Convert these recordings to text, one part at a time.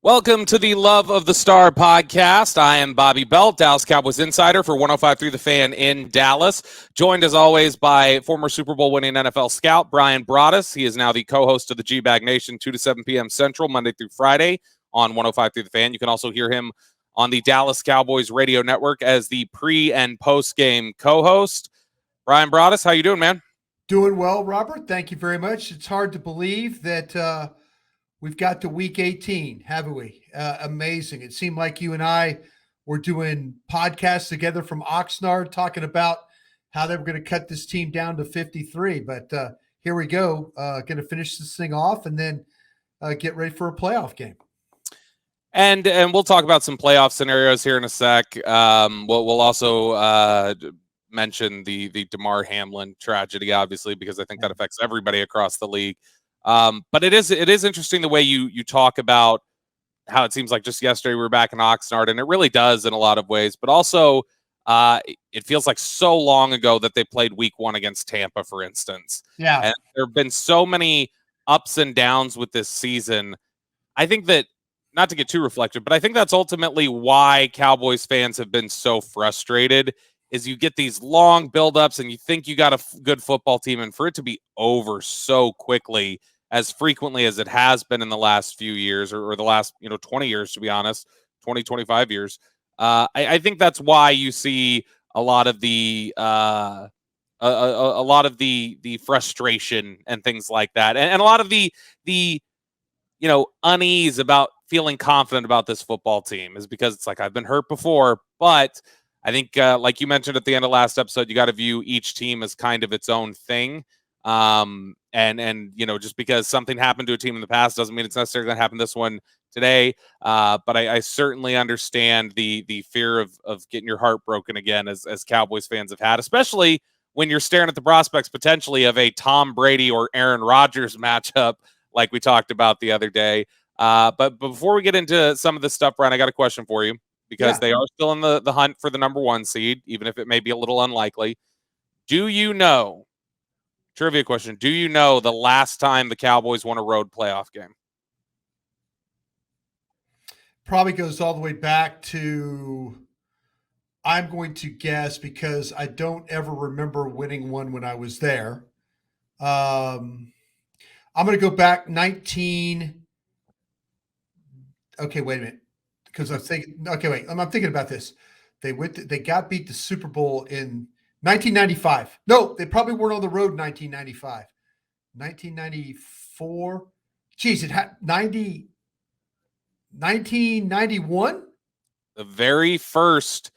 Welcome to the Love of the Star podcast. I am Bobby Belt, Dallas Cowboys insider for 105.3 The Fan in Dallas. Joined as always by former Super Bowl winning NFL scout Brian Broaddus. He is now the co-host of the G-Bag Nation, 2 to 7 p.m. Central, Monday through Friday on 105.3 The Fan. You can also hear him on the Dallas Cowboys radio network as the pre- and post-game co-host. Brian Broaddus, how you doing, man? Doing well, Robert. Thank you very much. It's hard to believe that we've got to week 18, haven't we? Amazing. It seemed like you and I were doing podcasts together from Oxnard talking about how they were going to cut this team down to 53. But here we go. Going to finish this thing off and then get ready for a playoff game. And we'll talk about some playoff scenarios here in a sec. We'll also mention the Damar Hamlin tragedy, obviously, because I think that affects everybody across the league. But it is interesting the way you talk about how it seems like just yesterday we were back in Oxnard, and it really does in a lot of ways. But also, it feels like so long ago that they played Week 1 against Tampa, for instance. Yeah, and there have been so many ups and downs with this season. I think that, not to get too reflective, but I think that's ultimately why Cowboys fans have been so frustrated. Is you get these long buildups and you think you got a good football team, and for it to be over so quickly, as frequently as it has been in the last few years or the last 20 years, to be honest, 25 years, I think that's why you see a lot of the the frustration and things like that, and a lot of the unease about feeling confident about this football team is because it's like, I've been hurt before, but I think, like you mentioned at the end of last episode, you got to view each team as kind of its own thing. And just because something happened to a team in the past doesn't mean it's necessarily going to happen this one today. But I certainly understand the fear of getting your heart broken again, as Cowboys fans have had, especially when you're staring at the prospects potentially of a Tom Brady or Aaron Rodgers matchup, like we talked about the other day. But before we get into some of this stuff, Brian, I got a question for you, because they are still in the hunt for the number 1 seed, even if it may be a little unlikely. Do you know, trivia question, do you know the last time the Cowboys won a road playoff game? Probably goes all the way back to, I'm going to guess, because I don't ever remember winning one when I was there. I'm going to go back 19. Okay, wait a minute. Because I'm thinking, okay, wait, I'm thinking about this. They got beat the Super Bowl in 1995. No, they probably weren't on the road in 1995. 1994. Geez, it had 1991. The very first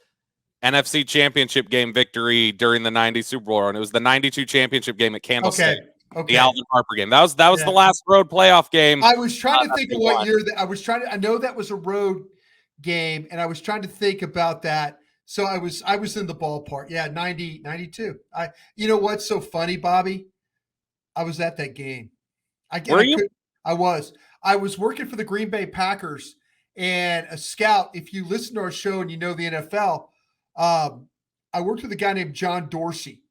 NFC Championship game victory during the 90 Super Bowl run. It was the 92 championship game at Candlestick. Okay. The Alvin Harper game. That was the last road playoff game. I was trying to think of what year that I was trying to. I know that was a road game, and I was trying to think about that. So I was in the ballpark. Yeah, 90, 92. You know what's so funny, Bobby? I was at that game. Were you? I was working for the Green Bay Packers, and a scout. If you listen to our show and you know the NFL, I worked with a guy named John Dorsey,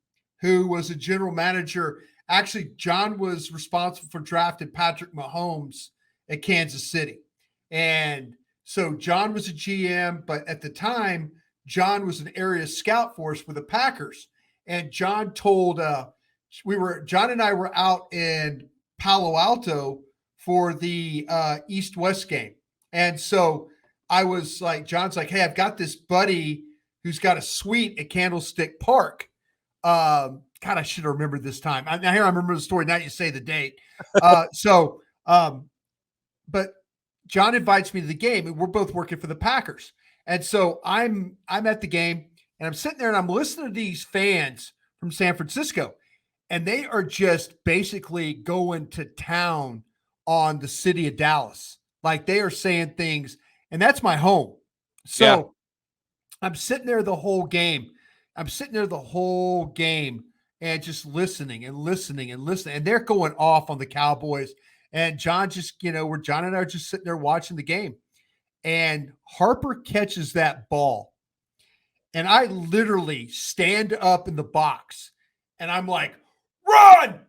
who was a general manager. Actually, John was responsible for drafting Patrick Mahomes at Kansas City. And so John was a GM, but at the time, John was an area scout for us with the Packers. And John told John and I were out in Palo Alto for the East-West game. And so I was like, John's like, hey, I've got this buddy who's got a suite at Candlestick Park. God, I should have remembered this time. Now here I remember the story. Now you say the date. But John invites me to the game, and we're both working for the Packers. And so I'm at the game, and I'm sitting there, and I'm listening to these fans from San Francisco, and they are just basically going to town on the city of Dallas. Like, they are saying things, and that's my home. So I'm sitting there the whole game. And just listening. And they're going off on the Cowboys. And John just, John and I are just sitting there watching the game. And Harper catches that ball. And I literally stand up in the box. And I'm like, run.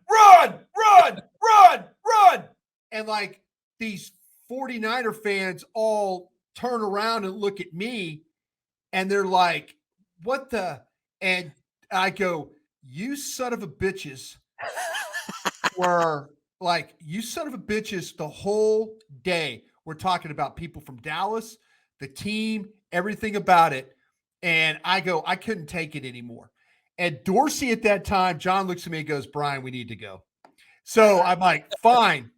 And like these 49er fans all turn around and look at me and they're like, what the? And I go, you son of a bitches were like, you son of a bitches the whole day. We're talking about people from Dallas, the team, everything about it. And I go, I couldn't take it anymore. And Dorsey at that time, John looks at me and goes, Brian, we need to go. So I'm like, fine,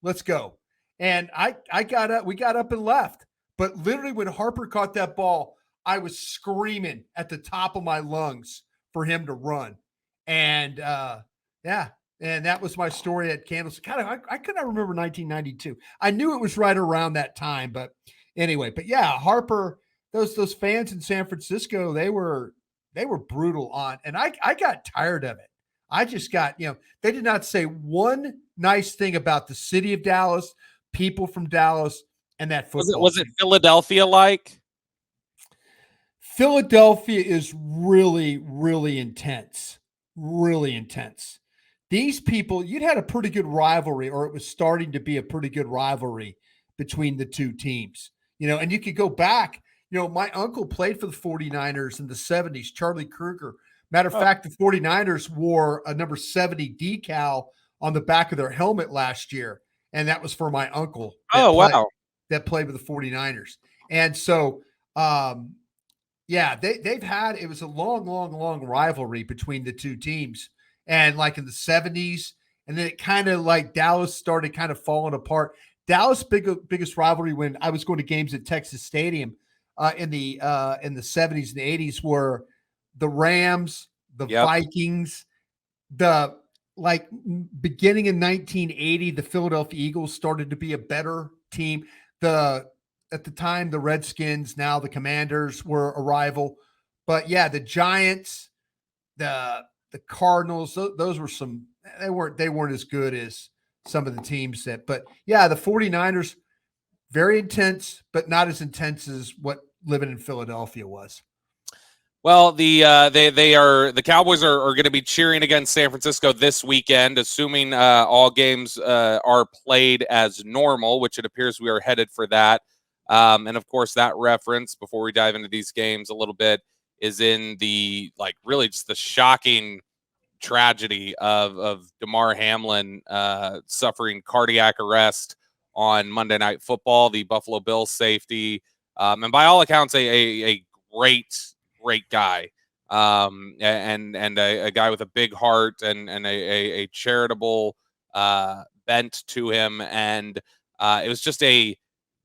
let's go. And I got up, we got up and left. But literally when Harper caught that ball, I was screaming at the top of my lungs for him to run. And yeah, and that was my story at Candlestick. I could not remember 1992. I knew it was right around that time, but anyway, but yeah, Harper, those fans in San Francisco, they were brutal on, and I got tired of it. I just got, they did not say one nice thing about the city of Dallas, people from Dallas, and that football. Was it Philadelphia like? Philadelphia is really, really intense. Really intense. These people, you'd had a pretty good rivalry, or it was starting to be a pretty good rivalry between the two teams. And you could go back. My uncle played for the 49ers in the 70s, Charlie Kruger. Matter of fact, the 49ers wore a number 70 decal on the back of their helmet last year, and that was for my uncle. That played with the 49ers. And so, yeah, they've had, it was a long, long, long rivalry between the two teams. And like in the 70s, and then it kind of like Dallas started kind of falling apart. Dallas' biggest rivalry when I was going to games at Texas Stadium in the 70s and 80s were the Rams, the Vikings, the beginning in 1980, the Philadelphia Eagles started to be a better team. At the time, the Redskins, now the Commanders were a rival. But yeah, the Giants, the Cardinals, those were they weren't as good as some of the teams but yeah, the 49ers, very intense, but not as intense as what living in Philadelphia was. Well, the Cowboys are going to be cheering against San Francisco this weekend, assuming all games are played as normal, which it appears we are headed for that. And of course, that reference, before we dive into these games a little bit, is in the really just the shocking tragedy of Damar Hamlin suffering cardiac arrest on Monday Night Football, the Buffalo Bills safety, and by all accounts, a great guy, and a guy with a big heart and a charitable bent to him, and it was just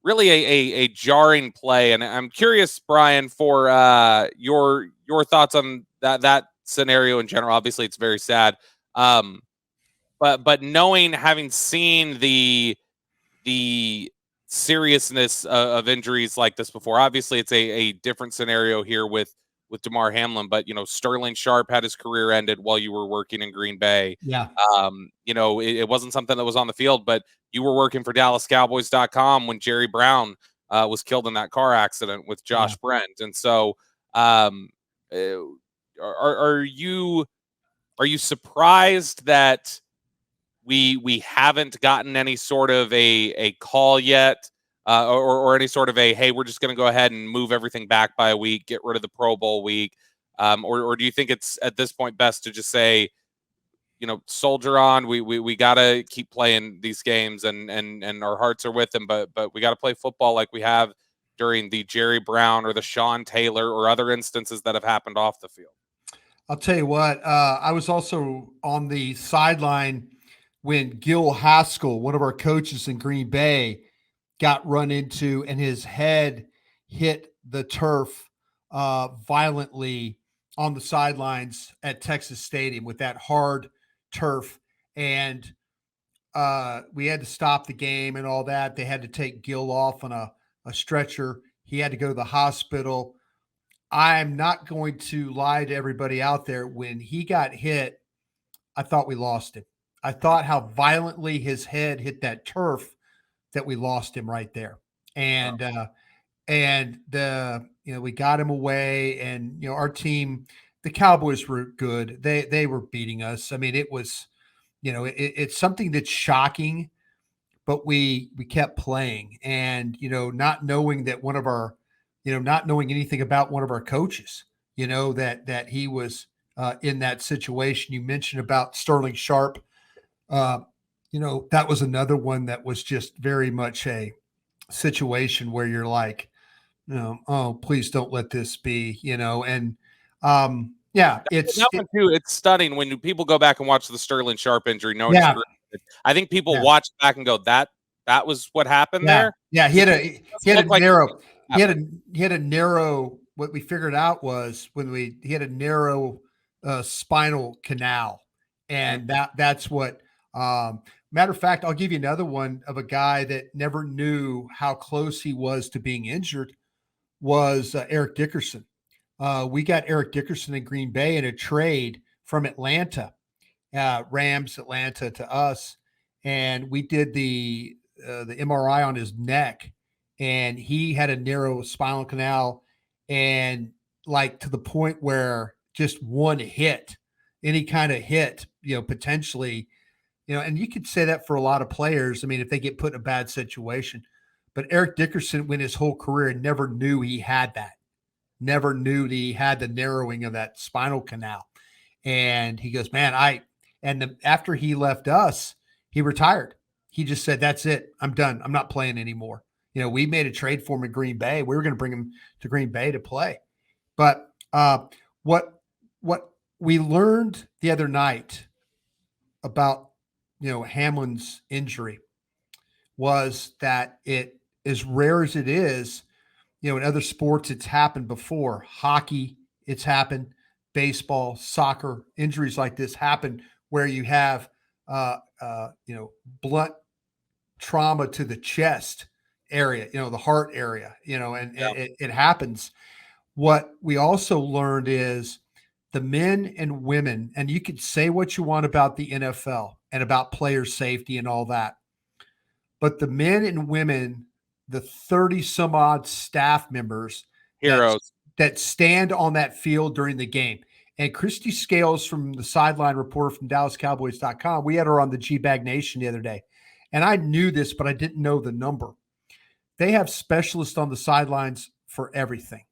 really a jarring play. And I'm curious, Brian, for your thoughts on that scenario in general. Obviously, it's very sad, but knowing, having seen the seriousness of injuries like this before, obviously it's a different scenario here with Damar Hamlin, but Sterling Sharp had his career ended while you were working in Green Bay. Yeah. It wasn't something that was on the field, but you were working for DallasCowboys.com when Jerry Brown was killed in that car accident with Josh Brent. And so are you surprised that we haven't gotten any sort of a call yet, or any sort of hey, we're just going to go ahead and move everything back by a week, get rid of the Pro Bowl week, or do you think it's at this point best to just say, soldier on, we got to keep playing these games, and our hearts are with them, but we got to play football like we have during the Jerry Brown or the Sean Taylor or other instances that have happened off the field? I'll tell you what, I was also on the sideline when Gil Haskell, one of our coaches in Green Bay, got run into and his head hit the turf violently on the sidelines at Texas Stadium with that hard turf. And we had to stop the game and all that. They had to take Gil off on a stretcher. He had to go to the hospital. I'm not going to lie to everybody out there. When he got hit, I thought we lost him. I thought how violently his head hit that turf that we lost him right there. And we got him away, and our team, the Cowboys, were good. They were beating us. I mean, it was, it's something that's shocking, but we kept playing, and not knowing that one of our, not knowing anything about one of our coaches, that he was in that situation. You mentioned about Sterling Sharp. Uh, that was another one that was just very much a situation where you're like, oh, please don't let this be, and yeah, that one too. It's stunning when people go back and watch the Sterling Sharp injury. No, yeah, I think people watch back and go, that was what happened there. Yeah, he had a narrow. What we figured out was he had a narrow spinal canal, and that's what. Matter of fact, I'll give you another one of a guy that never knew how close he was to being injured. Was Eric Dickerson. We got Eric Dickerson in Green Bay in a trade from Atlanta, Rams Atlanta to us, and we did the MRI on his neck, and he had a narrow spinal canal, and like to the point where just one hit, any kind of hit, potentially, and you could say that for a lot of players. I mean, if they get put in a bad situation, but Eric Dickerson, when his whole career, never knew he had that, never knew that he had the narrowing of that spinal canal. And he goes, man, after he left us, he retired. He just said, that's it. I'm done. I'm not playing anymore. We made a trade for him in Green Bay. We were going to bring him to Green Bay to play. But what we learned the other night about, Hamlin's injury was that it, as rare as it is, in other sports, it's happened before. Hockey, it's happened. Baseball, soccer, injuries like this happen where you have, blunt trauma to the chest area, the heart area, and it happens. What we also learned is the men and women, and you could say what you want about the NFL and about player safety and all that, but the men and women, the 30 some odd staff members, heroes that stand on that field during the game. And Christy Scales from the sideline reporter from DallasCowboys.com, we had her on the G-Bag Nation the other day. And I knew this, but I didn't know the number. They have specialists on the sidelines for everything.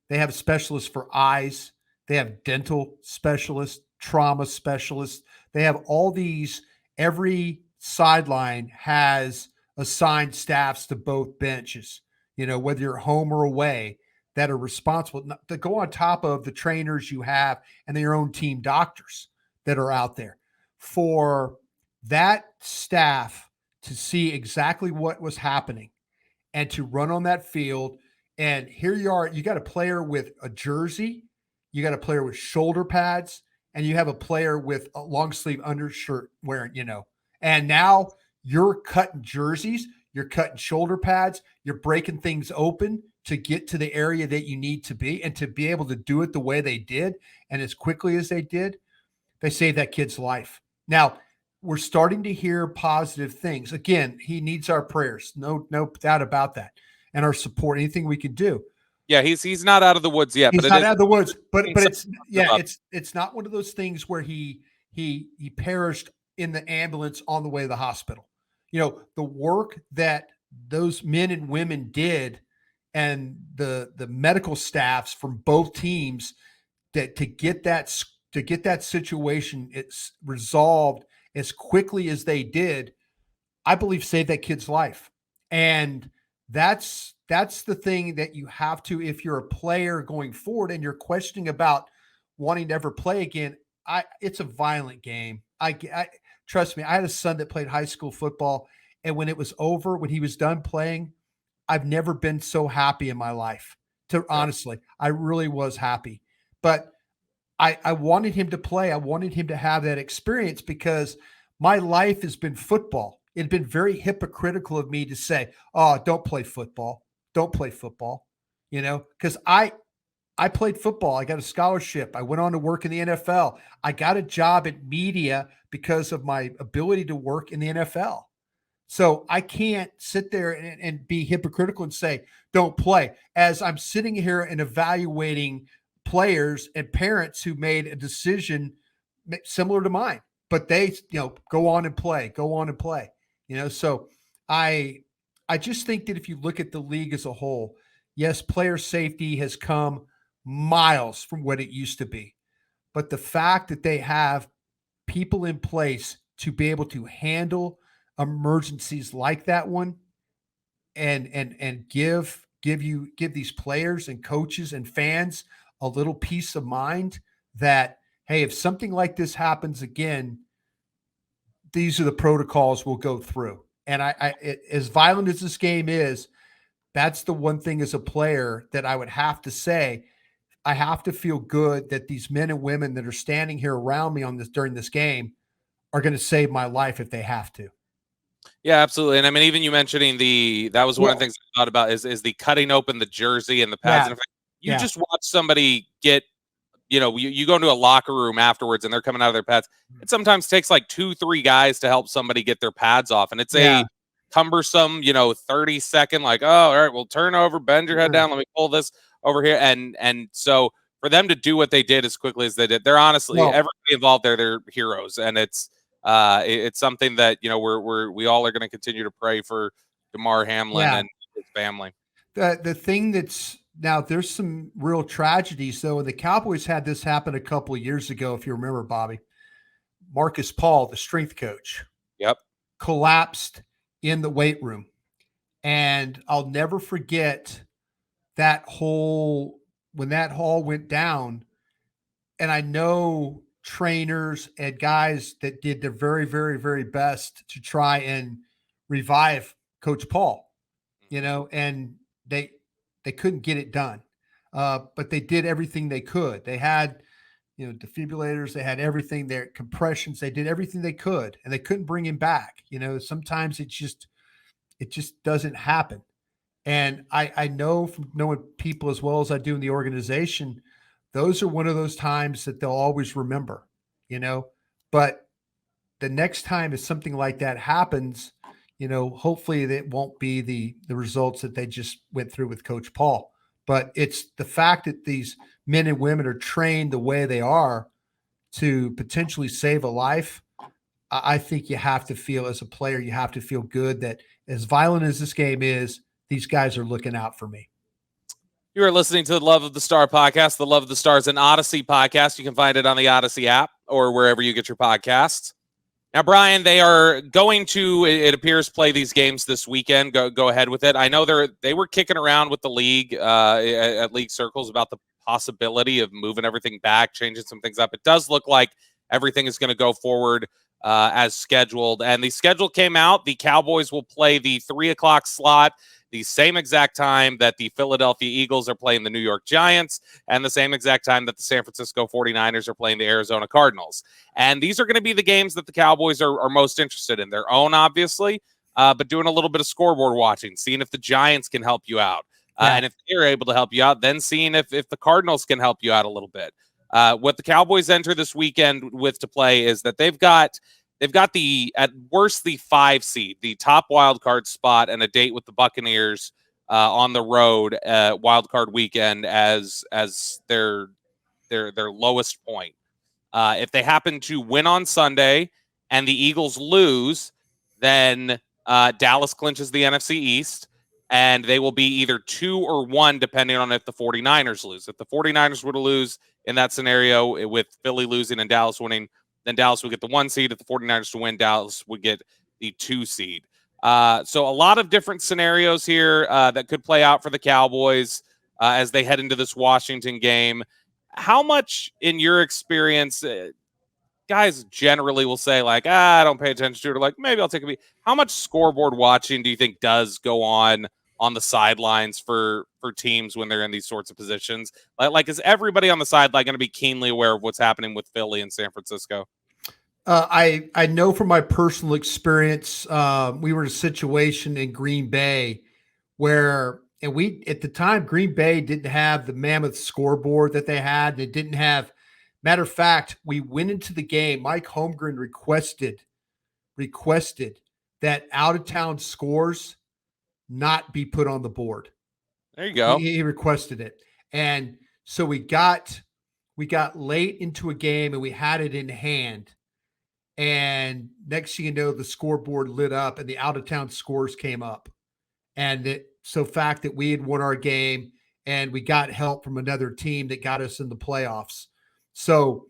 They have specialists for eyes. They have dental specialists, trauma specialists. They have all these. Every sideline has assigned staffs to both benches, whether you're home or away, that are responsible to go on top of the trainers you have and your own team doctors that are out there. For that staff to see exactly what was happening and to run on that field. And here you are, you got a player with a jersey, you got a player with shoulder pads, and you have a player with a long sleeve undershirt wearing, and now you're cutting jerseys, you're cutting shoulder pads, you're breaking things open to get to the area that you need to be, and to be able to do it the way they did and as quickly as they did, they saved that kid's life. Now, we're starting to hear positive things. Again, he needs our prayers. No doubt about that. And our support, anything we can do. Yeah, he's not out of the woods yet. He's not out of the woods, but it's not one of those things where he perished in the ambulance on the way to the hospital. The work that those men and women did, and the medical staffs from both teams, that to get that situation it's resolved as quickly as they did, I believe saved that kid's life. And that's the thing that you have to, if you're a player going forward and you're questioning about wanting to ever play again, it's a violent game. I trust me, I had a son that played high school football, and when it was over, when he was done playing, I've never been so happy in my life. Honestly, I really was happy. But I wanted him to play. I wanted him to have that experience because my life has been football. It'd been very hypocritical of me to say, oh, don't play football. Don't play football, because I played football. I got a scholarship. I went on to work in the NFL. I got a job in media because of my ability to work in the NFL. So I can't sit there and be hypocritical and say, don't play, as I'm sitting here and evaluating players and parents who made a decision similar to mine, but they, go on and play. So I I just think that if you look at the league as a whole, yes, player safety has come miles from what it used to be. But the fact that they have people in place to be able to handle emergencies like that one and give these players and coaches and fans a little peace of mind that, hey, if something like this happens again, these are the protocols we'll go through. And as violent as this game is, that's the one thing as a player that I would have to say. I have to feel good that these men and women that are standing here around me on this during this game are going to save my life if they have to. Yeah, absolutely. And I mean, even you mentioning that was one of the things I thought about is the cutting open the jersey and the pads. Yeah. And if you just watch somebody get, you go into a locker room afterwards and they're coming out of their pads. It sometimes takes like 2-3 guys to help somebody get their pads off. And it's a cumbersome, 30-second, like, oh, all right, well, turn over, bend your head down. Let me pull this over here. And so for them to do what they did as quickly as they did, they're honestly, everybody involved there, they're heroes. And it's something that, we all are going to continue to pray for DeMar Hamlin and his family. The thing that's now, there's some real tragedies though, and the Cowboys had this happen a couple of years ago, if you remember, Bobby. Marcus Paul, the strength coach, collapsed in the weight room, and I'll never forget when that hall went down. And I know trainers and guys that did their very, very, very best to try and revive Coach Paul, and they couldn't get it done. But they did everything they could. They had, defibrillators, they had everything, their compressions, they did everything they could, and they couldn't bring him back. Sometimes it just doesn't happen. And I know from knowing people as well as I do in the organization, those are one of those times that they'll always remember, but the next time if something like that happens, hopefully it won't be the results that they just went through with Coach Paul. But it's the fact that these men and women are trained the way they are to potentially save a life. I think you have to feel, as a player, you have to feel good that as violent as this game is, these guys are looking out for me. You are listening to the Love of the Star podcast. The Love of the Star is an Odyssey podcast. You can find it on the Odyssey app or wherever you get your podcasts. Now, Brian, they are going to, it appears, play these games this weekend. Go ahead with it. I know they were kicking around with the league at league circles about the possibility of moving everything back, changing some things up. It does look like everything is going to go forward as scheduled. And the schedule came out. The Cowboys will play the 3:00 slot, the same exact time that the Philadelphia Eagles are playing the New York Giants, and the same exact time that the San Francisco 49ers are playing the Arizona Cardinals. And these are going to be the games that the Cowboys are most interested in. Their own, obviously, but doing a little bit of scoreboard watching, seeing if the Giants can help you out. And if they're able to help you out, then seeing if the Cardinals can help you out a little bit. What the Cowboys enter this weekend with to play is that they've got the, at worst, the 5 seed, the top wild card spot, and a date with the Buccaneers on the road wild card weekend as their lowest point. If they happen to win on Sunday and the Eagles lose, then Dallas clinches the NFC East, and they will be either 2 or 1 depending on if the 49ers lose. If the 49ers were to lose in that scenario, with Philly losing and Dallas winning, then Dallas would get the 1 seed. If the 49ers to win, Dallas would get the 2 seed. So a lot of different scenarios here that could play out for the Cowboys as they head into this Washington game. How much, in your experience, guys generally will say, like, I don't pay attention to it, or like, maybe I'll take a beat. How much scoreboard watching do you think does go on the sidelines for teams when they're in these sorts of positions? Like, is everybody on the sideline going to be keenly aware of what's happening with Philly and San Francisco? I know from my personal experience, we were in a situation in Green Bay where, and we, at the time, Green Bay didn't have the mammoth scoreboard that they had. They didn't have, matter of fact, we went into the game. Mike Holmgren requested that out of town scores not be put on the board. There you go. He requested it. And so we got late into a game and we had it in hand. And next thing you know, the scoreboard lit up and the out of town scores came up. And so fact that we had won our game and we got help from another team that got us in the playoffs. So,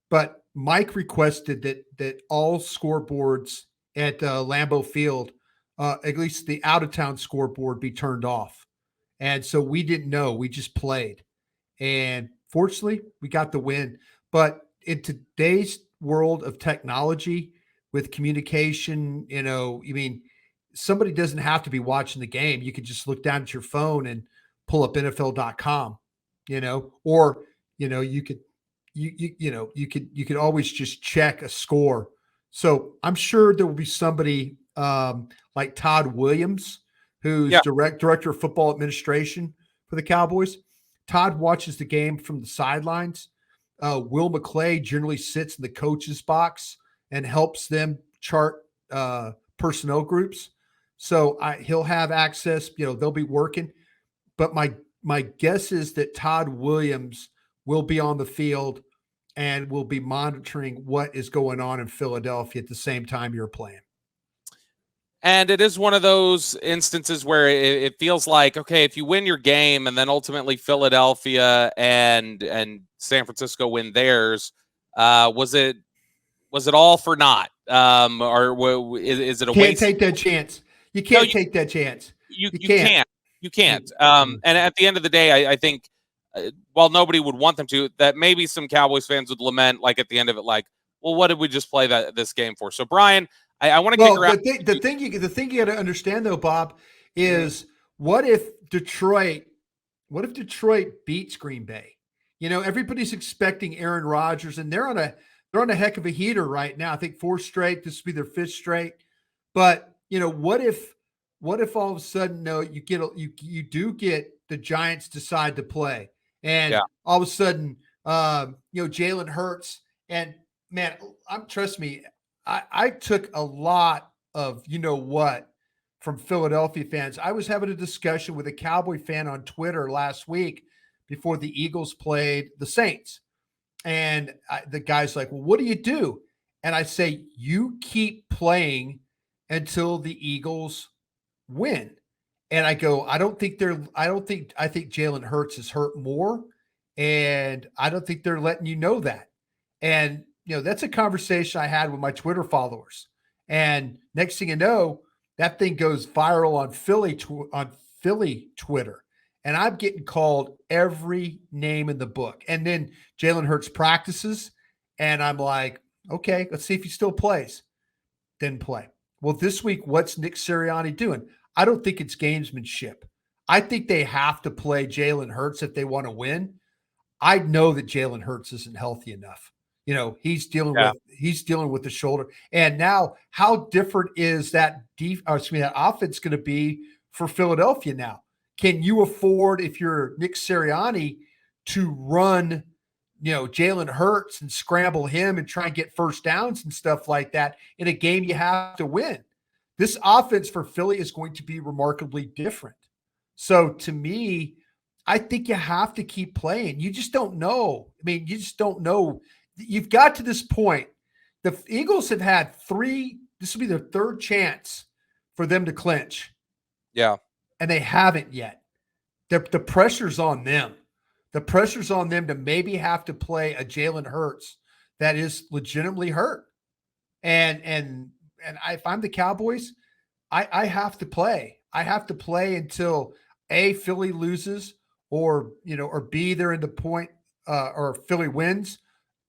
but Mike requested that all scoreboards at Lambeau Field, at least the out of town scoreboard, be turned off. And so we didn't know. We just played. And fortunately, we got the win. But in today's world of technology with communication, somebody doesn't have to be watching the game. You could just look down at your phone and pull up NFL.com, or you could always just check a score. So I'm sure there will be somebody like Todd Williams, who's director of football administration for the Cowboys. Todd watches the game from the sidelines. Will McClay generally sits in the coach's box and helps them chart personnel groups. So he'll have access. They'll be working. But my guess is that Todd Williams will be on the field and will be monitoring what is going on in Philadelphia at the same time you're playing. And it is one of those instances where it feels like, okay, if you win your game and then ultimately Philadelphia and San Francisco win theirs, was it all for naught? Or is it a waste? You can't take that chance. You can't take that chance. You can't. You can't. And at the end of the day, I think, while nobody would want them to, that maybe some Cowboys fans would lament, like at the end of it, like, well, what did we just play this game for? So, Brian, I want to kick around. The thing you got to understand, though, Bob, is what if Detroit beats Green Bay? Everybody's expecting Aaron Rodgers, and they're on a heck of a heater right now. I think 4 straight. This will be their 5th straight. But what if all of a sudden, you do get the Giants decide to play, and all of a sudden, Jalen Hurts, and man, trust me. I took a lot of from Philadelphia fans. I was having a discussion with a Cowboy fan on Twitter last week before the Eagles played the Saints. And the guy's like, well, what do you do? And I say, you keep playing until the Eagles win. And I go, I think Jalen Hurts is hurt more. And I don't think they're letting you know that. And that's a conversation I had with my Twitter followers. And next thing you know, that thing goes viral on Philly Twitter. And I'm getting called every name in the book. And then Jalen Hurts practices. And I'm like, okay, let's see if he still plays. Didn't play. Well, this week, what's Nick Sirianni doing? I don't think it's gamesmanship. I think they have to play Jalen Hurts if they want to win. I know that Jalen Hurts isn't healthy enough. He's dealing with the shoulder. And now, how different is that offense going to be for Philadelphia now? Can you afford, if you're Nick Sirianni, to run, Jalen Hurts and scramble him and try and get first downs and stuff like that in a game you have to win? This offense for Philly is going to be remarkably different. So to me, I think you have to keep playing. You just don't know. You just don't know. You've got to this point. The Eagles have had 3. This will be their 3rd chance for them to clinch. Yeah. And they haven't yet. The pressure's on them. The pressure's on them to maybe have to play a Jalen Hurts that is legitimately hurt. And if I'm the Cowboys, I have to play. I have to play until A, Philly loses, or B, they're in the point, or Philly wins.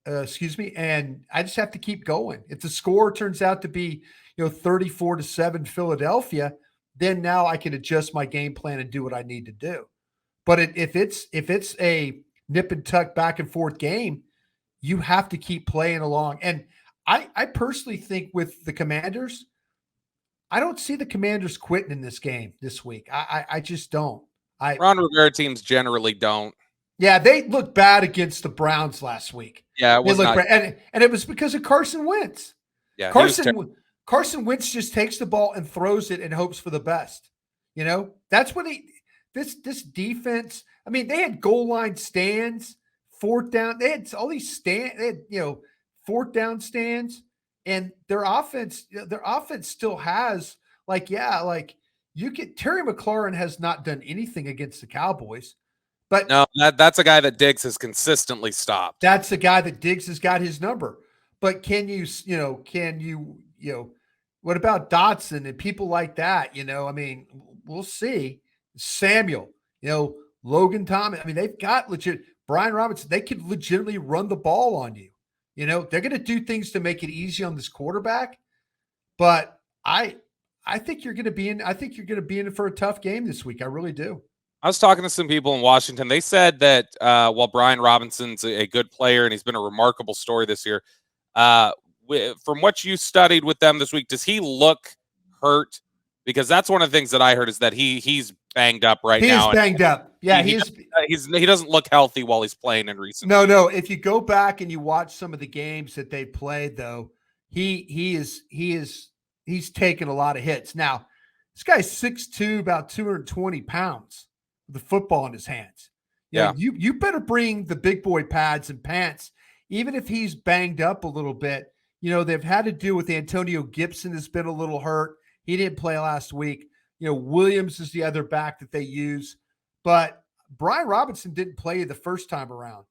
And I just have to keep going. If the score turns out to be, 34-7 Philadelphia, then now I can adjust my game plan and do what I need to do. But if it's a nip and tuck back and forth game, you have to keep playing along. And I personally think with the Commanders, I don't see the Commanders quitting in this game this week. I just don't. Ron Rivera teams generally don't. Yeah, they looked bad against the Browns last week. Yeah, it was not. And it was because of Carson Wentz. Yeah, Carson Wentz just takes the ball and throws it and hopes for the best. That's what this defense. They had goal line stands, 4th down. They had all these 4th down stands, and their offense still has Terry McLaurin has not done anything against the Cowboys, but No, that's a guy that Diggs has consistently stopped. that's the guy that Diggs has got his number. But what about Dotson and people like that? I mean, we'll see. Samuel, Logan Thomas. I mean, they've got legit Brian Robinson. They could legitimately run the ball on you. They're going to do things to make it easy on this quarterback. But I think you're going to be in. I think you're going to be in for a tough game this week. I really do. I was talking to some people in Washington. They said that while Brian Robinson's a good player and he's been a remarkable story this year, from what you studied with them this week, does he look hurt? Because that's one of the things that I heard is that he's banged up right now. He's banged up. Yeah, he doesn't look healthy while he's playing in recent. No. If you go back and you watch some of the games that they played, though, he's taken a lot of hits. Now, this guy's 6'2", about 220 pounds. The football in his hands. You better bring the big boy pads and pants, even if he's banged up a little bit. They've had to deal with Antonio Gibson has been a little hurt. He didn't play last week. Williams is the other back that they use, but Brian Robinson didn't play the first time around,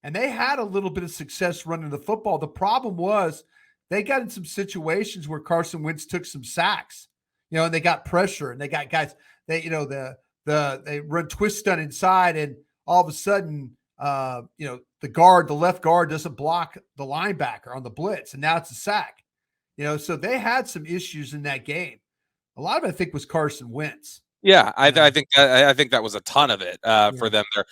and they had a little bit of success running the football. The problem was they got in some situations where Carson Wentz took some sacks, and they got pressure and they got guys they run twist stunt inside, and all of a sudden, the left guard doesn't block the linebacker on the blitz, and now it's a sack. So they had some issues in that game. A lot of it, I think, was Carson Wentz. Yeah, I think that was a ton of it for them there.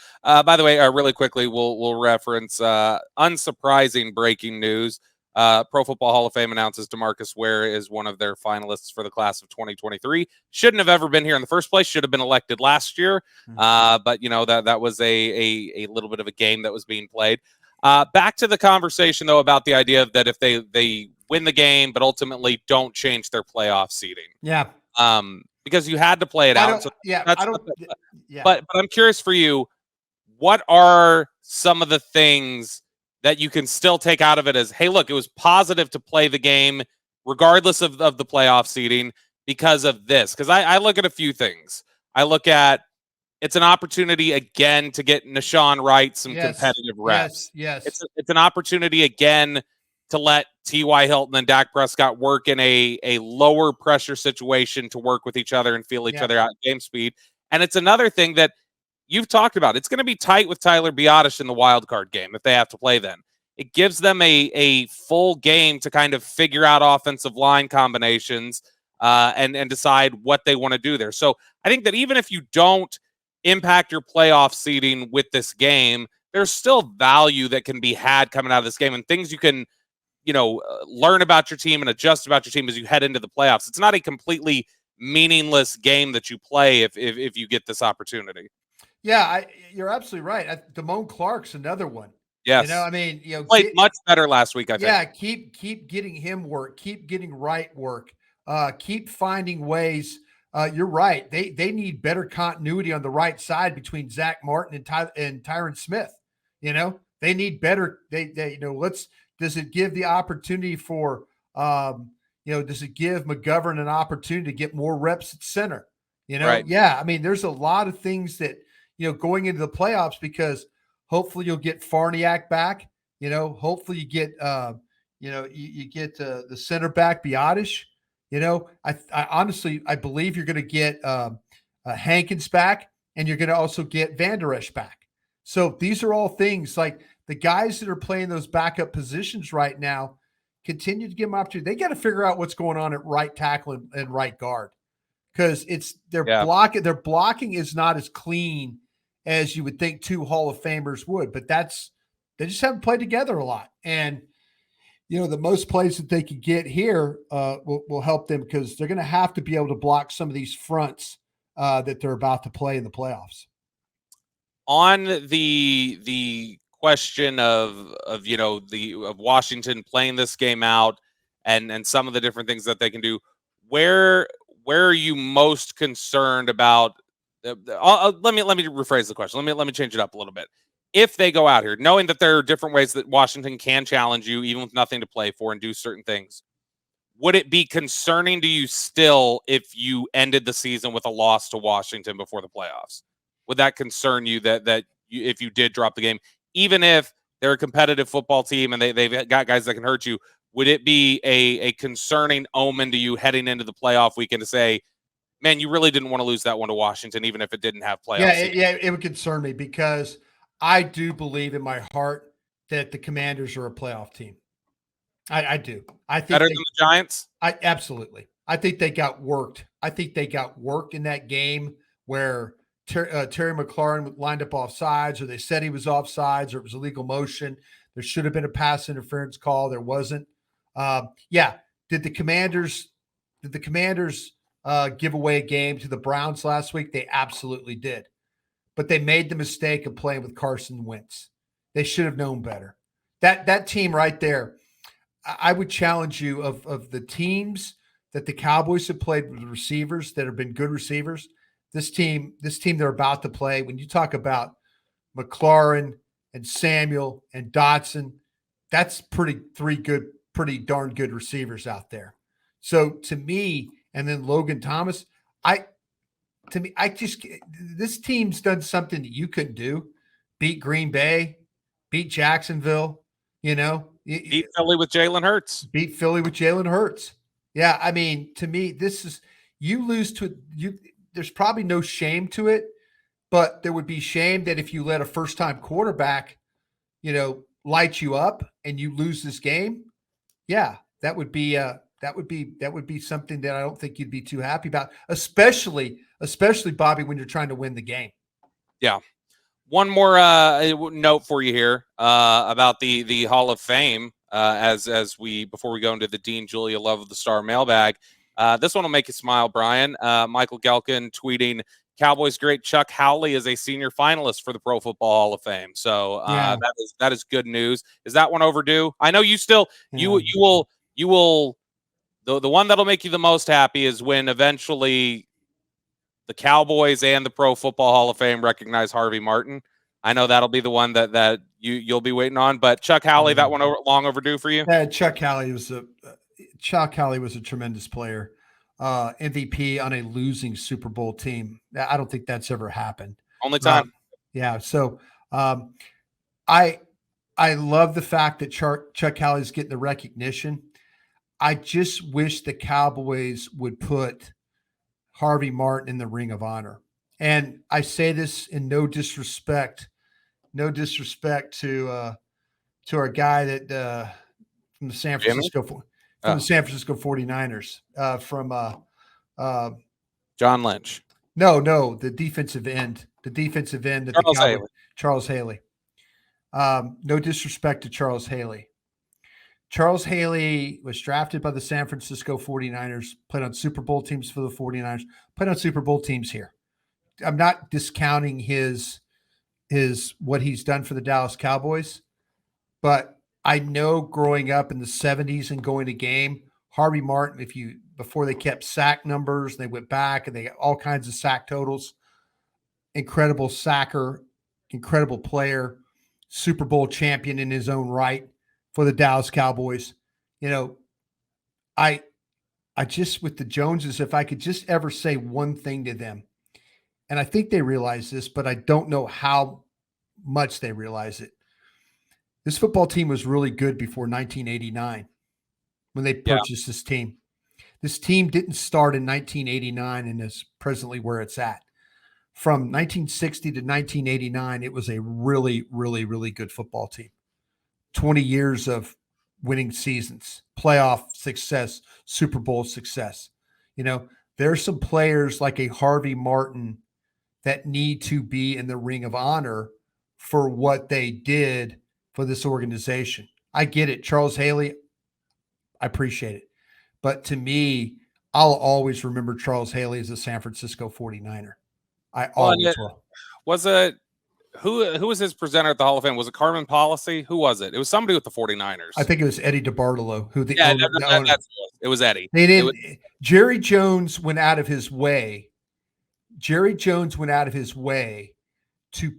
By the way, really quickly, we'll reference unsurprising breaking news. Pro Football Hall of Fame announces DeMarcus Ware is one of their finalists for the class of 2023. Shouldn't have ever been here in the first place. Should have been elected last year. But that was a little bit of a game that was being played. Back to the conversation though about the idea of that if they win the game but ultimately don't change their playoff seeding. Yeah. Because you had to play it out. Yeah. But I'm curious for you, what are some of the things that you can still take out of it as, hey, look, it was positive to play the game regardless of the playoff seeding because of this? Because I look at a few things. I look at it's an opportunity again to get Nashawn Wright some competitive reps. Yes. It's an opportunity again to let T.Y. Hilton and Dak Prescott work in a lower pressure situation to work with each other and feel each other out at game speed. And it's another thing that you've talked about. It's going to be tight with Tyler Biadasz in the wild card game if they have to play then. It gives them a full game to kind of figure out offensive line combinations and decide what they want to do there. So I think that even if you don't impact your playoff seeding with this game, there's still value that can be had coming out of this game and things you can learn about your team and adjust about your team as you head into the playoffs. It's not a completely meaningless game that you play if you get this opportunity. Yeah, you're absolutely right. Damone Clark's another one. Yes. Played much better last week, I think. Yeah, keep getting him work, keep getting Wright work, keep finding ways. You're right. They need better continuity on the right side between Zach Martin and Tyron Smith. They need better. Does it give the opportunity for does it give McGovern an opportunity to get more reps at center? Right. Yeah. I mean, there's a lot of things that going into the playoffs, because hopefully you'll get Farniak back. Hopefully you get you get the center back Biadasz. I honestly believe you're going to get Hankins back, and you're going to also get Van Der Esch back. So these are all things like the guys that are playing those backup positions right now continue to give them opportunity. They got to figure out what's going on at right tackle and right guard, because blocking. Their blocking is not as clean as you would think two Hall of Famers would, but they just haven't played together a lot. And the most plays that they could get here will help them, because they're going to have to be able to block some of these fronts that they're about to play in the playoffs. On the question of Washington playing this game out and some of the different things that they can do, where are you most concerned about? Let me rephrase the question. Let me change it up a little bit. if they go out here, knowing that there are different ways that Washington can challenge you, even with nothing to play for, and do certain things, would it be concerning to you still if you ended the season with a loss to Washington before the playoffs? Would that concern you if you did drop the game, even if they're a competitive football team and they've got guys that can hurt you? Would it be a concerning omen to you heading into the playoff weekend to say, man, you really didn't want to lose that one to Washington, even if it didn't have playoffs? It would concern me because I do believe in my heart that the Commanders are a playoff team. I do. I think Better than the Giants? Absolutely. I think they got worked. I think they got worked in that game where Terry McLaurin lined up off sides, or they said he was off sides, or it was illegal motion. There should have been a pass interference call. There wasn't. Did the Commanders give away a game to the Browns last week? They absolutely did. But they made the mistake of playing with Carson Wentz. They should have known better. That team right there, I would challenge you of the teams that the Cowboys have played with receivers that have been good receivers. This team they're about to play, when you talk about McLaurin and Samuel and Dotson, that's pretty darn good receivers out there. So to me, and then Logan Thomas, this team's done something that you couldn't do. Beat Green Bay, beat Jacksonville, Beat Philly with Jalen Hurts. Beat Philly with Jalen Hurts. Yeah, I mean, to me, this is, you lose to you. There's probably no shame to it, but there would be shame that if you let a first-time quarterback, light you up and you lose this game. Yeah, that would be something that I don't think you'd be too happy about, especially Bobby, when you're trying to win the game. Yeah. One more note for you here about the Hall of Fame before we go into the Dean Julia Love of the Star mailbag. This one will make you smile, Brian. Michael Gelkin tweeting, Cowboys great Chuck Howley is a senior finalist for the Pro Football Hall of Fame. So that is good news. Is that one overdue? I know you still you will the one that'll make you the most happy is when eventually the Cowboys and the Pro Football Hall of Fame recognize Harvey Martin. I know that'll be the one that you'll be waiting on. But Chuck Howley, that one long overdue for you? Yeah, Chuck Howley was a tremendous player, MVP on a losing Super Bowl team. I don't think that's ever happened. Only time. So I love the fact that Chuck Howley's getting the recognition. I just wish the Cowboys would put Harvey Martin in the Ring of Honor. And I say this in no disrespect to our guy that from the San Francisco the San Francisco 49ers, John Lynch. No, the defensive end that Charles Haley. No disrespect to Charles Haley. Charles Haley was drafted by the San Francisco 49ers, played on Super Bowl teams for the 49ers, played on Super Bowl teams here. I'm not discounting his what he's done for the Dallas Cowboys, but I know growing up in the 70s and going to game, Harvey Martin, before they kept sack numbers, they went back and they got all kinds of sack totals. Incredible sacker, incredible player, Super Bowl champion in his own right for the Dallas Cowboys. I just, with the Joneses, if I could just ever say one thing to them, and I think they realize this, but I don't know how much they realize it. This football team was really good before 1989 when they purchased this team. This team didn't start in 1989 and is presently where it's at. From 1960 to 1989, it was a really, really, really good football team. 20 years of winning seasons, playoff success, Super Bowl success. There are some players like a Harvey Martin that need to be in the Ring of Honor for what they did for this organization. I get it. Charles Haley, I appreciate it. But to me, I'll always remember Charles Haley as a San Francisco 49er. I always will. Was it who was his presenter at the Hall of Fame? Was it Carmen Policy? Who was it? It was somebody with the 49ers. I think it was Eddie DeBartolo, who the owner. It was Eddie. Jerry Jones went out of his way. Jerry Jones went out of his way to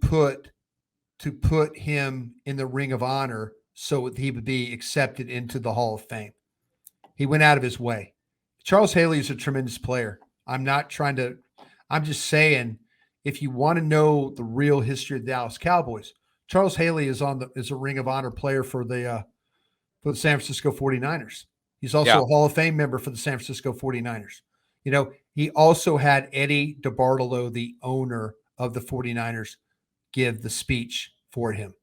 to put him in the Ring of Honor so he would be accepted into the Hall of Fame. He went out of his way. Charles Haley is a tremendous player. I'm just saying, if you want to know the real history of the Dallas Cowboys, Charles Haley is a Ring of Honor player for the San Francisco 49ers. He's also a Hall of Fame member for the San Francisco 49ers. He also had Eddie DeBartolo, the owner of the 49ers, give the speech for him.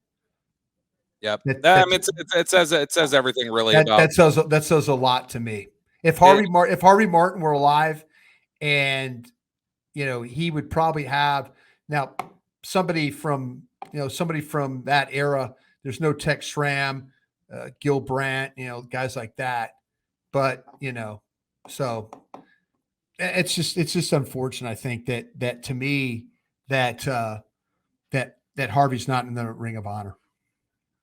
Yep. It says everything really about that says a lot to me. If Harvey Martin were alive, and he would probably have now somebody from that era. There's no Tex Schramm, Gil Brandt, guys like that. But so it's just unfortunate. I think that to me that Harvey's not in the Ring of Honor.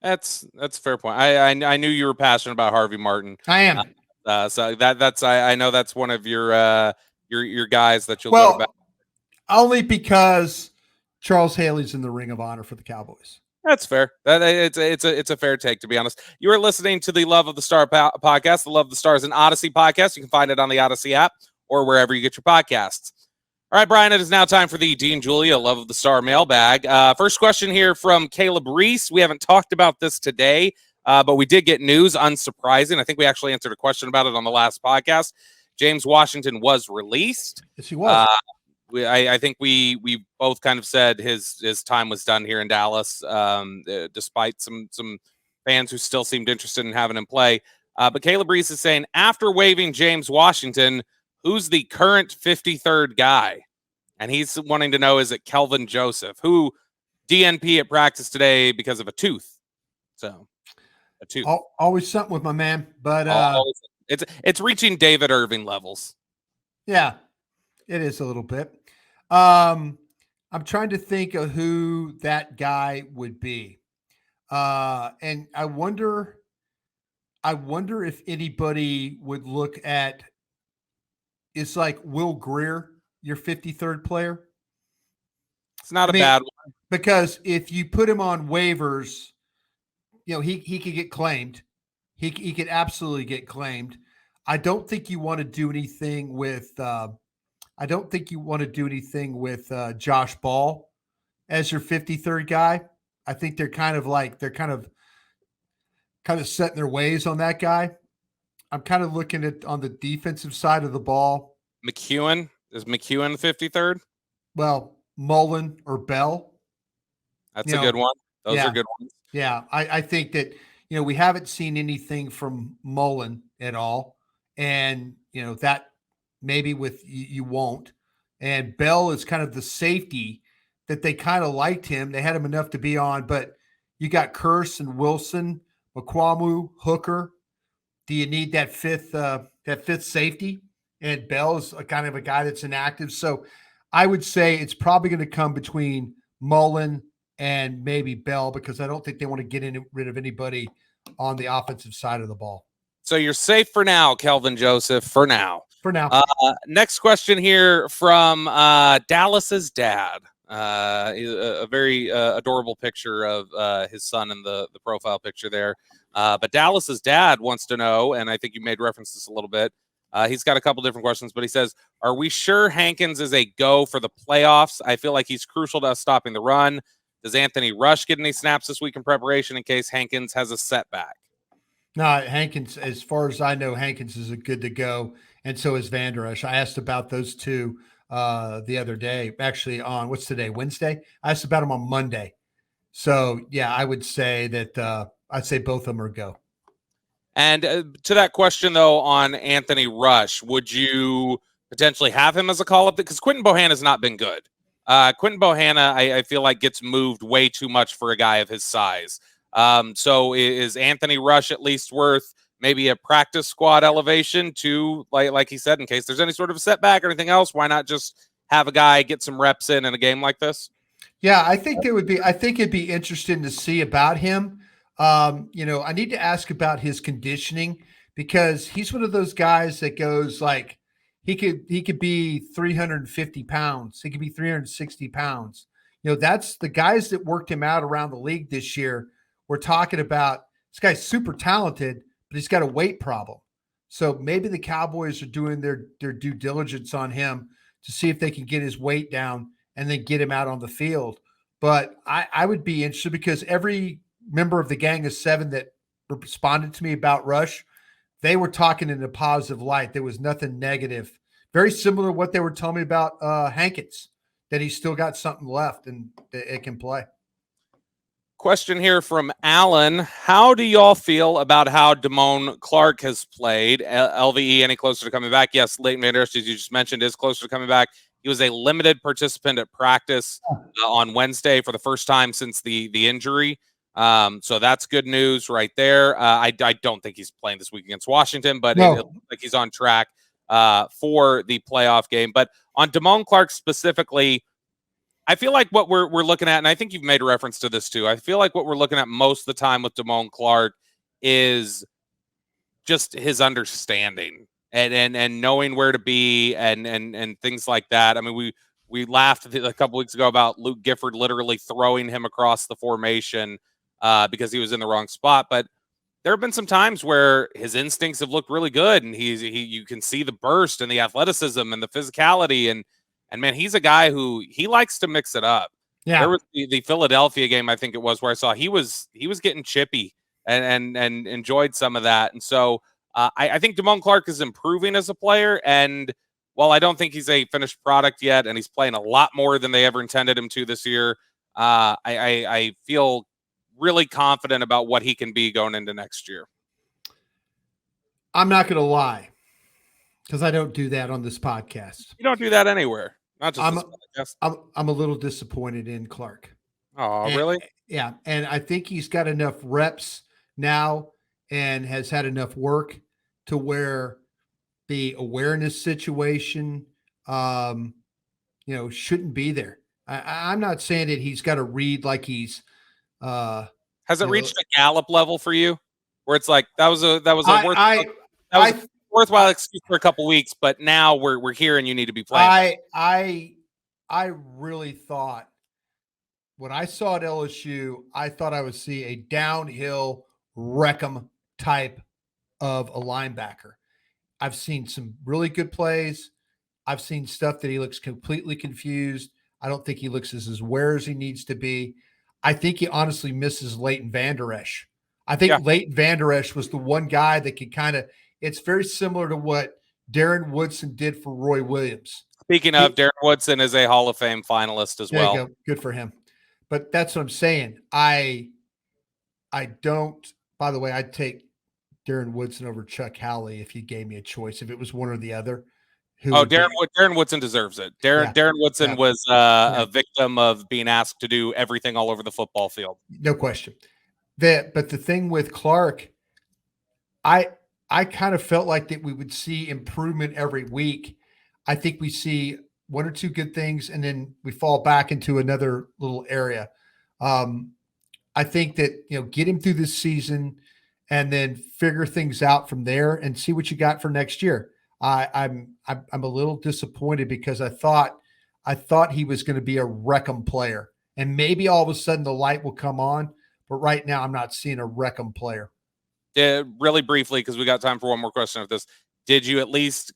That's a fair point. I knew you were passionate about Harvey Martin. I am. So I know that's one of your guys that you'll go back. Only because Charles Haley's in the Ring of Honor for the Cowboys. That's fair. It's a fair take, to be honest. You are listening to the Love of the Star podcast. The Love of the Stars and Odyssey podcast. You can find it on the Odyssey app or wherever you get your podcasts. All right, Brian, it is now time for the Dean Julia Love of the Star mailbag. First question here from Caleb Reese. We haven't talked about this today, but we did get news, unsurprising. I think we actually answered a question about it on the last podcast. James Washington was released. Yes, he was. I think we both kind of said his time was done here in Dallas, despite some fans who still seemed interested in having him play. But Caleb Reese is saying, after waiving James Washington, who's the current 53rd guy? And he's wanting to know, is it Kelvin Joseph, who DNP at practice today because of a tooth? So a tooth. Always something with my man, but it's reaching David Irving levels. Yeah, it is a little bit. I'm trying to think of who that guy would be. And I wonder if anybody would look at, it's like Will Greer, your 53rd player. It's not a bad one. Because if you put him on waivers, he could get claimed. He could absolutely get claimed. I don't think you want to do anything with Josh Ball as your 53rd guy. I think they're kind of setting their ways on that guy. I'm kind of looking at on the defensive side of the ball. McEwen, is McEwen 53rd? Well, Mullen or Bell. That's a good one. Those are good ones. Yeah, I think that we haven't seen anything from Mullen at all, and that maybe with you won't. And Bell is kind of the safety that they kind of liked him. They had him enough to be on, but you got Curse and Wilson, McQuamu, Hooker. Do you need that fifth safety? And Bell is a kind of a guy that's inactive. So I would say it's probably going to come between Mullen and maybe Bell, because I don't think they want to get rid of anybody on the offensive side of the ball. So you're safe for now, Kelvin Joseph, for now. Next question here from Dallas's dad. A very adorable picture of his son in the profile picture there. But Dallas's dad wants to know, and I think you made reference to this a little bit. He's got a couple different questions, but he says, are we sure Hankins is a go for the playoffs? I feel like he's crucial to us stopping the run. Does Anthony Rush get any snaps this week in preparation in case Hankins has a setback? No, Hankins, as far as I know, Hankins is a good to go, and so is Van Der Esch. I asked about those two the other day, actually on, what's today, Wednesday? I asked about them on Monday. So, yeah, I would say that I'd say both of them are go. And to that question, though, on Anthony Rush, would you potentially have him as a call-up? Because Quinton Bohanna has not been good. Quinton Bohanna, I feel like, gets moved way too much for a guy of his size. So is Anthony Rush at least worth maybe a practice squad elevation to, like he said, in case there's any sort of a setback or anything else? Why not just have a guy get some reps in a game like this? Yeah, I think it'd be interesting to see about him. I need to ask about his conditioning, because he's one of those guys that goes like, he could be 350 pounds. He could be 360 pounds. that's the guys that worked him out around the league this year. We're talking about this guy's super talented, but he's got a weight problem. So maybe the Cowboys are doing their due diligence on him to see if they can get his weight down and then get him out on the field. But I would be interested because every member of the Gang of Seven that responded to me about Rush, they were talking in a positive light. There was nothing negative. Very similar to what they were telling me about Hankins, that he's still got something left and it can play. Question here from Alan. How do y'all feel about how Damone Clark has played? LVE any closer to coming back? Yes, Leighton Vander Esch, as you just mentioned, is closer to coming back. He was a limited participant at practice on Wednesday for the first time since the injury. So that's good news right there. I don't think he's playing this week against Washington, but it looks like he's on track for the playoff game. But on Damone Clark specifically, I feel like what we're looking at, and I think you've made a reference to this too, I feel like what we're looking at most of the time with Damone Clark is just his understanding and knowing where to be and things like that. I mean, we laughed a couple weeks ago about Luke Gifford literally throwing him across the formation because he was in the wrong spot. But there have been some times where his instincts have looked really good, and you can see the burst and the athleticism and the physicality, and man, he's a guy who he likes to mix it up. Yeah, there was the Philadelphia game, I think it was, where I saw he was getting chippy and enjoyed some of that, and so I think Damone Clark is improving as a player, and while I don't think he's a finished product yet, and he's playing a lot more than they ever intended him to this year, I feel really confident about what he can be going into next year. I'm not going to lie, because I don't do that on this podcast. You don't do that anywhere, not just this podcast. I'm a little disappointed in Clark. Oh, really? Yeah, and I think he's got enough reps now and has had enough work to where the awareness situation, shouldn't be there. I'm not saying that he's got to read like he's. Has it reached a Gallup level for you, where it's like that was a worthwhile excuse for a couple weeks, but now we're here and you need to be playing. I really thought when I saw at LSU, I thought I would see a downhill Wreckham type of a linebacker. I've seen some really good plays. I've seen stuff that he looks completely confused. I don't think he looks as aware as he needs to be. I think he honestly misses Leighton Vander Esch. I think Leighton Vander Esch was the one guy that could kind of – it's very similar to what Darren Woodson did for Roy Williams. Speaking of, Darren Woodson is a Hall of Fame finalist as well. Go. Good for him. But that's what I'm saying. I don't – by the way, I'd take Darren Woodson over Chuck Howley if you gave me a choice. If it was one or the other. Darren Woodson deserves it. Darren Woodson was a victim of being asked to do everything all over the football field. No question. But the thing with Clark, I kind of felt like that we would see improvement every week. I think we see one or two good things, and then we fall back into another little area. I think that, get him through this season and then figure things out from there and see what you got for next year. I'm a little disappointed because I thought he was going to be a Wreckham player, and maybe all of a sudden the light will come on. But right now, I'm not seeing a Wreckham player. Yeah, really briefly, because we got time for one more question of this. Did you at least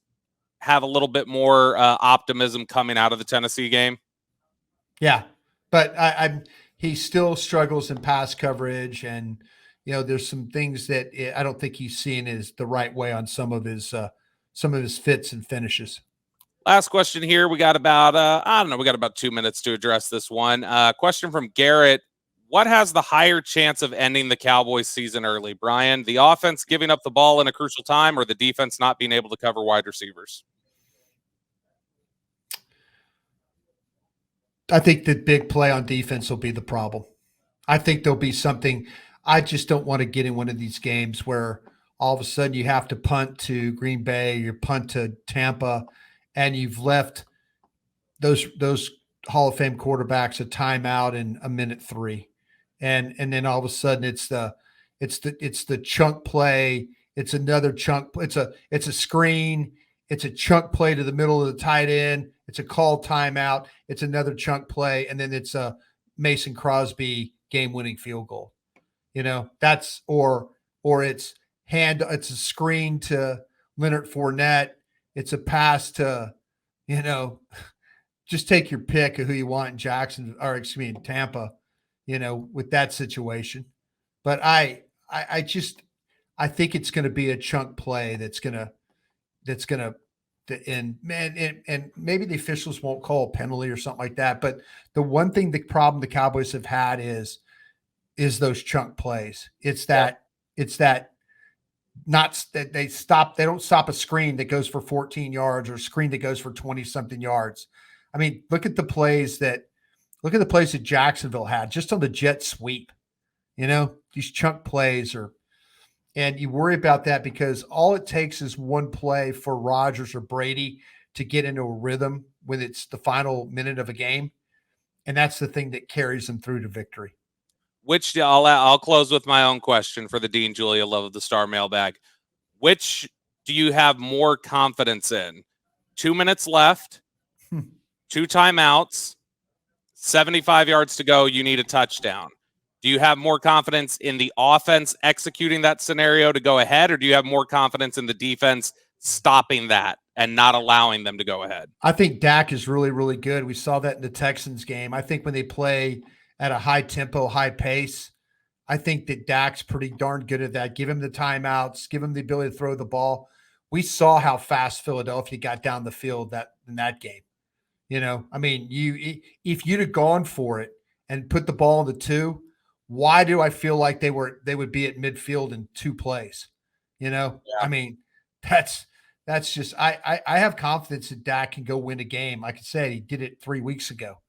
have a little bit more optimism coming out of the Tennessee game? Yeah, but he still struggles in pass coverage, and there's some things that I don't think he's seeing is the right way on some of his fits and finishes. Last question here. We got about we got about 2 minutes to address this one. Question from Garrett. What has the higher chance of ending the Cowboys season early, Brian? The offense giving up the ball in a crucial time, or the defense not being able to cover wide receivers? I think the big play on defense will be the problem. I think there'll be something. I just don't want to get in one of these games where all of a sudden you have to punt to Green Bay, you punt to Tampa, and you've left those Hall of Fame quarterbacks a timeout in a minute 3. And then all of a sudden it's the chunk play. It's another chunk. It's a screen. It's a chunk play to the middle of the tight end. It's a called timeout. It's another chunk play, and then it's a Mason Crosby game-winning field goal. That's or it's a screen to Leonard Fournette. It's a pass to, just take your pick of who you want in Jackson, or excuse me, in Tampa, with that situation. But I think it's going to be a chunk play that's going to and maybe the officials won't call a penalty or something like that. But the problem the Cowboys have had is those chunk plays. It's that not that they don't stop a screen that goes for 14 yards or a screen that goes for 20 something yards. I mean, look at the plays that Jacksonville had just on the jet sweep. These chunk plays and you worry about that because all it takes is one play for Rodgers or Brady to get into a rhythm when it's the final minute of a game. And that's the thing that carries them through to victory. Which I'll close with my own question for the Dean Julia Love of the Star mailbag. Which do you have more confidence in? 2 minutes left, 2 timeouts, 75 yards to go. You need a touchdown. Do you have more confidence in the offense executing that scenario to go ahead, or do you have more confidence in the defense stopping that and not allowing them to go ahead? I think Dak is really, really good. We saw that in the Texans game. I think when they play at a high tempo, high pace, I think that Dak's pretty darn good at that. Give him the timeouts, give him the ability to throw the ball. We saw how fast Philadelphia got down the field in that game. I mean, if you'd have gone for it and put the ball in the 2, why do I feel like they would be at midfield in 2 plays? Yeah. I mean, that's just I have confidence that Dak can go win a game. Like I said, he did it 3 weeks ago.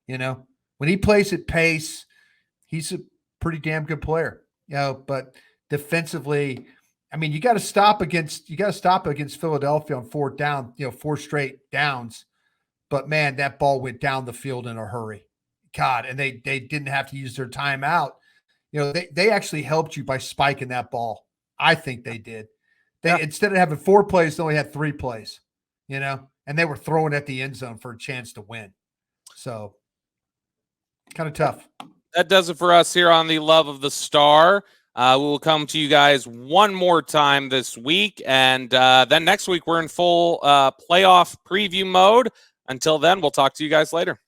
When he plays at pace, he's a pretty damn good player. But defensively, I mean, you got to stop against Philadelphia on 4th down, 4 straight downs. But man, that ball went down the field in a hurry. God, and they didn't have to use their timeout. They actually helped you by spiking that ball. I think they did. Instead of having 4 plays, they only had 3 plays, and they were throwing at the end zone for a chance to win. So kind of tough. That does it for us here on the Love of the Star. We will come to you guys one more time this week. And then next week, we're in full playoff preview mode. Until then, we'll talk to you guys later.